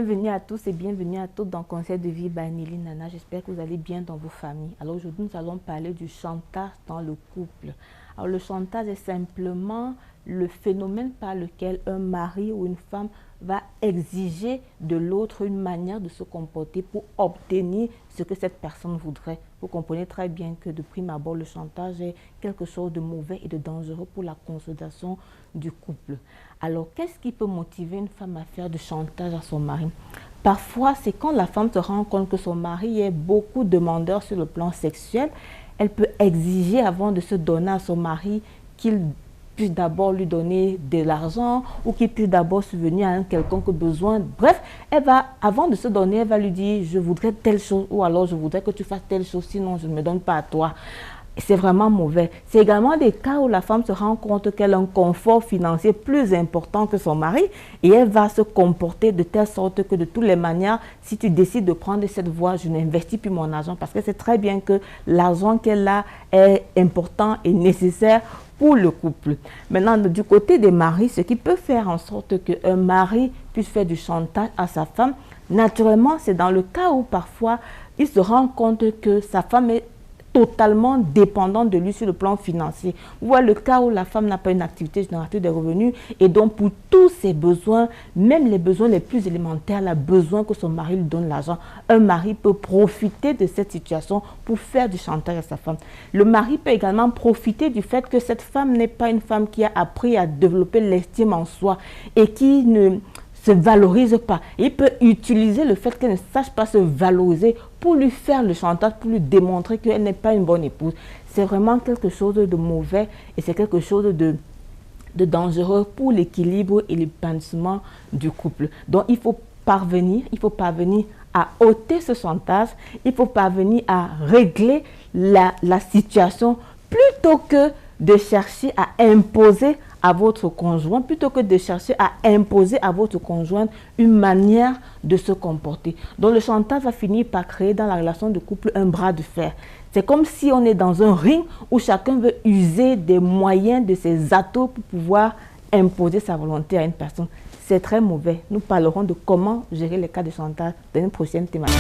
Bienvenue à tous et bienvenue à toutes dans Conseil de vie by Nelly Nana. J'espère que vous allez bien dans vos familles. Alors aujourd'hui, nous allons parler du chantage dans le couple. Alors le chantage est simplement le phénomène par lequel un mari ou une femme va exiger de l'autre une manière de se comporter pour obtenir ce que cette personne voudrait. Vous comprenez très bien que de prime abord, le chantage est quelque chose de mauvais et de dangereux pour la consolidation du couple. Alors, qu'est-ce qui peut motiver une femme à faire du chantage à son mari? Parfois, c'est quand la femme se rend compte que son mari est beaucoup demandeur sur le plan sexuel. Elle peut exiger avant de se donner à son mari qu'il puisse d'abord lui donner de l'argent ou qu'il puisse d'abord subvenir à un quelconque besoin. Bref, avant de se donner, elle va lui dire « je voudrais telle chose » ou alors « je voudrais que tu fasses telle chose, sinon je ne me donne pas à toi ». C'est vraiment mauvais. C'est également des cas où la femme se rend compte qu'elle a un confort financier plus important que son mari et elle va se comporter de telle sorte que de toutes les manières, si tu décides de prendre cette voie, je n'investis plus mon argent parce que c'est très bien que l'argent qu'elle a est important et nécessaire pour le couple. Maintenant, du côté des maris, ce qui peut faire en sorte qu'un mari puisse faire du chantage à sa femme, naturellement, c'est dans le cas où parfois il se rend compte que sa femme est totalement dépendante de lui sur le plan financier. Ou le cas où la femme n'a pas une activité génératrice de revenus et donc pour tous ses besoins, même les besoins les plus élémentaires, elle a besoin que son mari lui donne l'argent. Un mari peut profiter de cette situation pour faire du chantage à sa femme. Le mari peut également profiter du fait que cette femme n'est pas une femme qui a appris à développer l'estime en soi et qui ne se valorise pas. Il peut utiliser le fait qu'elle ne sache pas se valoriser pour lui faire le chantage, pour lui démontrer qu'elle n'est pas une bonne épouse. C'est vraiment quelque chose de mauvais et c'est quelque chose de dangereux pour l'équilibre et l'épanouissement du couple. Donc il faut parvenir à ôter ce chantage, il faut parvenir à régler la situation plutôt que de chercher à imposer à votre conjoint, plutôt que de chercher à imposer à votre conjoint une manière de se comporter. Donc le chantage va finir par créer dans la relation de couple un bras de fer. C'est comme si on est dans un ring où chacun veut user des moyens de ses atouts pour pouvoir imposer sa volonté à une personne. C'est très mauvais. Nous parlerons de comment gérer les cas de chantage dans une prochaine thématique.